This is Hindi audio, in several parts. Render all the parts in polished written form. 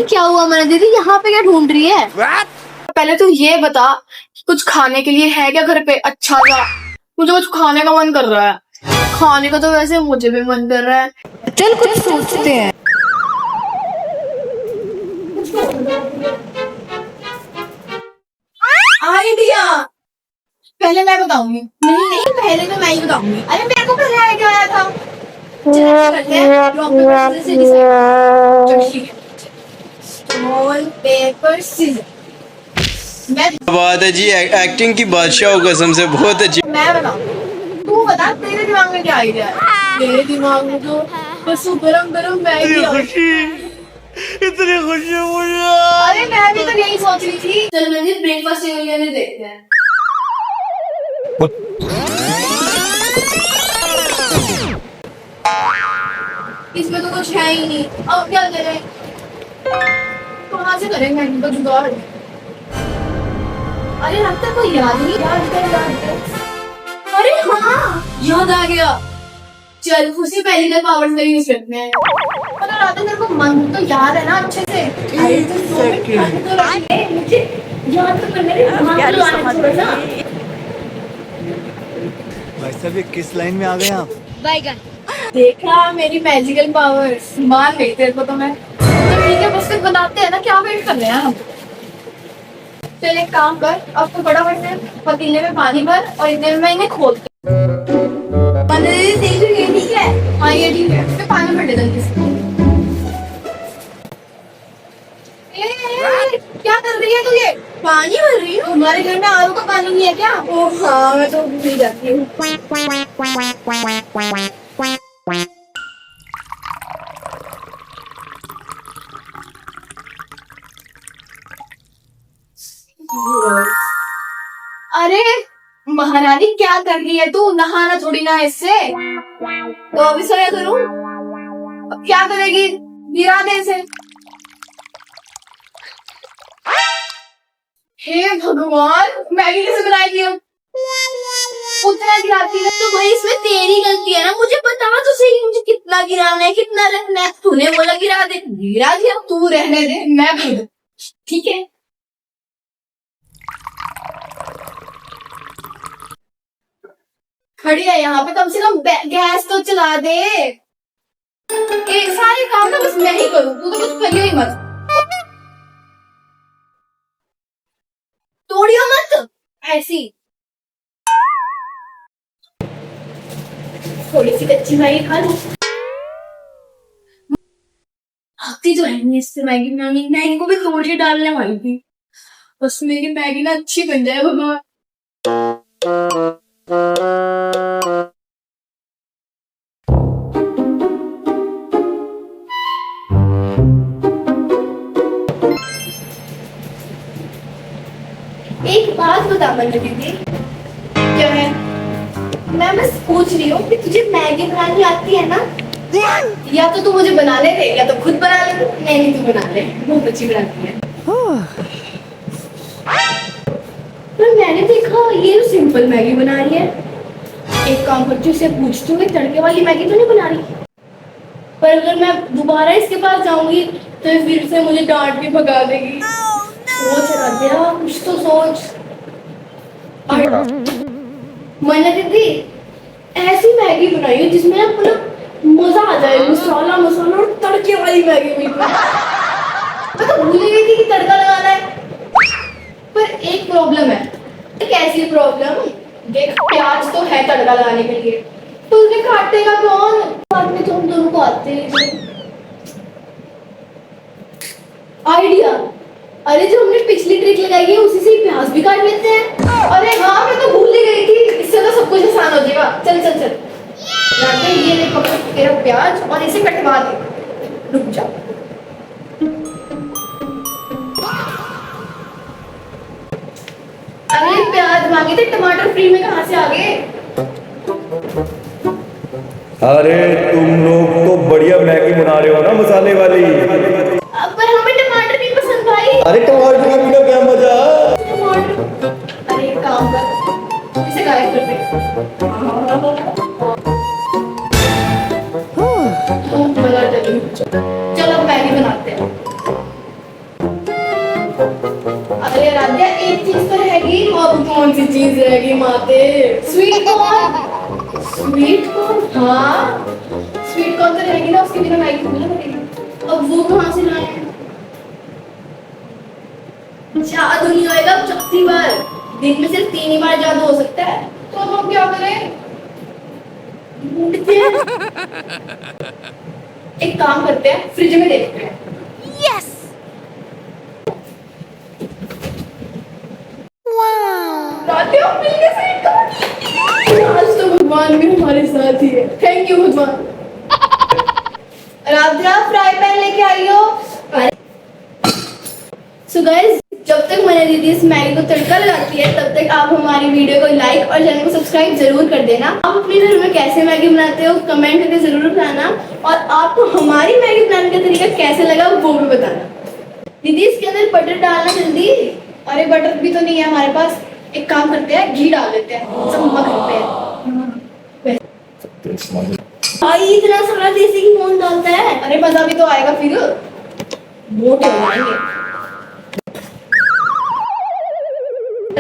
क्या हुआ मैंने दीदी, यहाँ पे क्या ढूंढ रही है? पहले तो ये बता कुछ खाने के लिए है क्या घर पे अच्छा सा। मुझे कुछ खाने का मन कर रहा है। खाने का तो वैसे मुझे भी मन कर रहा है। चल कुछ सोचते हैं। आइडिया। पहले मैं बताऊंगी। नहीं नहीं, पहले तो मैं ही बताऊंगी। अरे मेरे को पहले आइडिया आया था। चल ऐसा करते हैं, रॉक पेपर सीजर से डिसाइड। चल ठीक है, रोल पेपर सीजर। मैं बात है जी, एक्टिंग की बादशाह हो कसम से, बहुत अच्छी। मैं बताऊंगी, तू बता तेरे दिमाग में क्या आइडिया है। मेरे दिमाग में तो बस वो गरम गरम मैगी आ रही। इतनी खुशी मुझे। अरे मैं भी तो यही सोच रही थी। चल मैंने ब्रेकफास्ट टेबल देखते हैं। इसमें तो कुछ है ही नहीं, अब क्या करें? कहाँ से करेंगे इनका जुगाड़? अरे लगता कोई याद नहीं। अरे हाँ, याद आ गया। चल उसी पहली पावर से यूज करते हैं। अगर रात मेरे को मन तो याद है ना अच्छे से। अरे तो मुझे याद तो करने दे, दिमाग को लगाना थोड़ा सा। भाई साहब ये किस लाइन में आ गए आप? देखा मेरी मैजिकल पावर्स, मान गई तेरे को तो मैं। तो ठीक है, बस फिर बनाते हैं ना, क्या वेट कर रहे हैं हम। चल एक काम कर, अब तो बड़ा बड़े पतीले में पानी भर और इतने में मैं इन्हें खोलती हूँ। देख रही है? ठीक है, हाँ ये ठीक है। फिर पानी भर दे जल्दी से। क्या कर रही है तू? ये पानी भर रही है? हमारे घर में आरओ का पानी नहीं है क्या? ओह हाँ, मैं तो भूल जाती हूँ। अरे महारानी क्या कर रही है तू? नहाना थोड़ी ना इससे। तो अभी सोया करूं? अब क्या करेगी? गिरा दे इसे। हे भगवान, मैगी कैसे बनाएगी हम? उतना गिराती है तो भाई इसमें तेरी गलती है ना। मुझे बता तो सही, मुझे कितना गिराना है, कितना रखना है। तूने बोला गिरा दे, गिरा दिया। तू रहने दे, मैं भर दूं। ठीक है। खड़ी है यहाँ पे, कम से कम गैस तो चला दे। एक सारे काम ना बस मैं ही करूँ, तू तो कुछ करियो ही मत। तोड़ियो मत ऐसी। थोड़ी सी कच्ची मैगी खा लो। आती तो है नहीं इससे मैगी बनानी। मैं इनको भी तोड़ के डालने वाली थी, बस मेरी मैगी ना अच्छी बन जाए भगवान। एक बात बता बंद दीदी। क्या है? मैं बस पूछ रही हूँ कि तुझे मैगी बनानी आती है ना? या तो तू मुझे बनाने दे, या तो खुद बना ले। नहीं तू बना ले, बहुत अच्छी बनाती है। पर मैंने देखा ये तो सिंपल मैगी बना रही है। एक काम करती हूँ, इसे पूछती हूँ तड़के वाली मैगी तो नहीं बना रही। पर अगर मैं दोबारा इसके पास जाऊंगी तो फिर से मुझे डांट के भगा देगी। सोच रहा था कुछ तो सोच। मैंने दीदी ऐसी मैगी बनाई है जिसमें अपना मजा आ जाए। मसाला मसाला और तड़के वाली मैगी हुई। मैं तो भूल गई थी कि तड़का लगाना है। पर एक प्रॉब्लम है। कैसी प्रॉब्लम? देख प्याज तो है तड़का लगाने के लिए, तो उन्हें काटेगा कौन? काटने तो हम दोनों को आते हैं। आइडिया। अरे जो हमने पिछली ट्रिक लगाई है उसी से प्याज भी काट लेते हैं। अरे हाँ, मैं तो भूल ही गई थी। इससे तो सब कुछ आसान हो जाएगा। चल चल चल, ये ले पकड़ तेरा प्याज और इसे कटवा दे। रुक जा। अरे प्याज मांगे थे, टमाटर फ्री में कहाँ से आ गए? अरे तुम लोग तो बढ़िया मैगी बना रहे हो ना, मसाले वाली। पर हमें टमाटर नहीं पसंद भाई। अरे टमाटर का बिना क्या मजा? टमाटर। अरे एक काम कर, इसे गायब कर दे। चलो मैगी बनाते हैं। कौन सी चीज रहेगी माते? Sweet corn. स्वीट कॉर्न, हाँ स्वीट कॉर्न तो रहेगी ना, उसके बिना मैगी थोड़ी ना बनेगी। अब वो कहाँ से लाए? जादू नहीं होएगा अब चौथी बार, दिन में सिर्फ 3 ही बार जादू हो सकता है। तो अब हम क्या करें? ढूंढते हैं। एक काम करते हैं, फ्रिज में देखते हैं। यस। लाते हो मिल गए स्वीट कॉर्न। आज तो भगवान भी हमारे साथ ही है। थैंक यू भगवान। राधिका फ्राई पैन लेके आई हो। सो गाइस, जब तक मैंने दीदी इस मैगी को तड़का लगाती है तब तक आप हमारी वीडियो को लाइक और चैनल को सब्सक्राइब जरूर कर देना। आप अपने घर में कैसे मैगी बनाते हो कमेंट करके जरूर बताना, और आपको हमारी मैगी बनाने का तरीका कैसे लगा वो भी बताना। दीदी इसके अंदर बटर डालना जल्दी। अरे बटर भी तो नहीं है हमारे पास, एक काम करते हैं घी डाल देते हैं, सब मम्मा करते हैं। भाई इतना सारा देसी घी कौन डालता है? अरे मजा भी तो आएगा, फिर मोटे हो जाएंगे।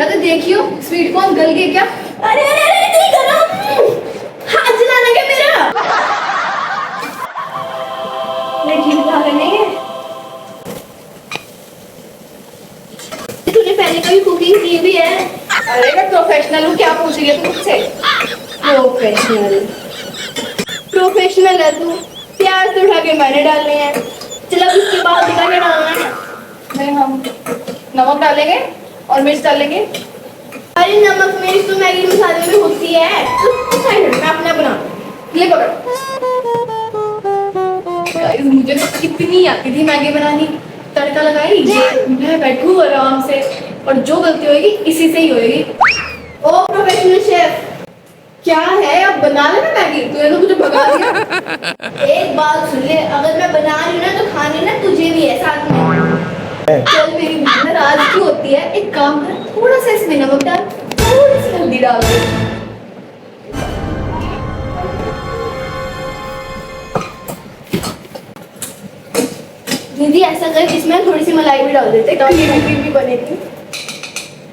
तो देखियो स्वीट कॉर्न गल गए क्या? अरे अरे अरे नहीं गरम, हाथ जलाना क्या मेरा? मैं घी डाल नहीं है। तूने पहले कभी कुकिंग की भी है? अरे मैं प्रोफेशनल हूँ, क्या पूछ रही है तू मुझसे? प्रोफेशनल है तू। प्याज तो उठा के मैंने डालने हैं। चलो इसके बाद दिखा के डालना है। नहीं, हम नमक डालेंगे और मिर्च डालेंगे। अरे नमक मिर्च तो मैगी मसाले में होती है। मैं अपना बना ले पकड़। मुझे तो कितनी आती थी मैगी बनानी। तड़का लगाई, ये मैं बैठूं आराम से, और जो गलती होगी इसी से ही होगी। ओ प्रोफेशनल शेफ, क्या है अब बना लेना मैगी? तूने तो मुझे भगा दिया। एक बात सुन ले, अगर मैं बना रही हूँ ना तो खाने ना तुझे भी है साथ में। चल मेरी बहन नाराज क्यों होती है? एक काम कर, थोड़ा सा इसमें नमक डाल, थोड़ी सी हल्दी डाल दे। दीदी ऐसा कर, इसमें थोड़ी सी मलाई भी डाल देते ताकि मैगी भी बनेगी।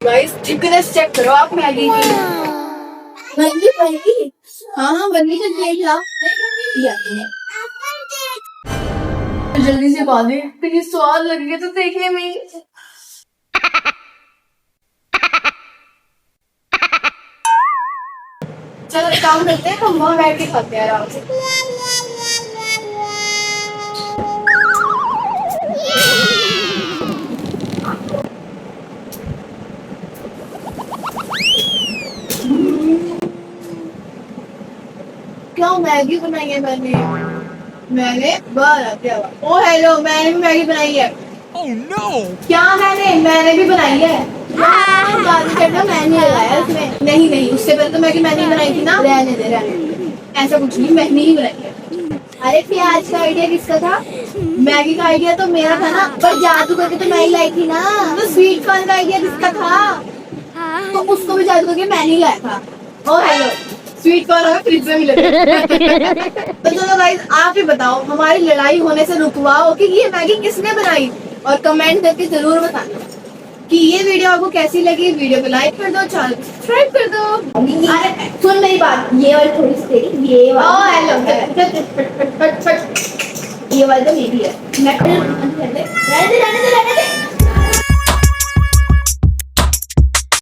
गाइस थिकनेस चेक करो आप मैगी की। मैगी बनेगी? हाँ बनी तो देख ला। जल्दी से पा दे, फिर स्वाद लगेगा तो देखने में। चलो एक काम करते हैं, हम वहाँ बैठ के खाते हैं आराम से। क्या मैगी बनाई है मैंने ओ हेलो, मैंने भी मैगी बनाई है। Oh no! क्या मैंने भी बनाई है। बात करना, मैंने लगाया उसमें। नहीं नहीं, उससे पहले तो मैगी मैंने ही बनाई थी ना। रहने दे। ऐसा कुछ नहीं, मैंने ही बनाई है। अरे प्याज का आइडिया किसका था? मैगी का आइडिया तो मेरा था ना, पर जादू करके तो मैं ही लाई थी ना। तो स्वीट कॉर्न का आइडिया किसका था? तो उसको भी जादू करके मैंने ही लाया था। ओ हेलो, स्वीट कॉर्न हमें फ्रिज में मिले थे। तो चलो गाइस, आप ही बताओ, हमारी लड़ाई होने से रुकवाओ कि ये मैगी किसने बनाई, और कमेंट करके जरूर बताना कि ये वीडियो आपको कैसी लगी। वीडियो को लाइक कर दो, चैनल को सब्सक्राइब कर दो। अरे सुन मेरी बात, ये वाली थोड़ी सी तेरी, ये वाली। ओ हेलो, ये वाली तो मेरी है।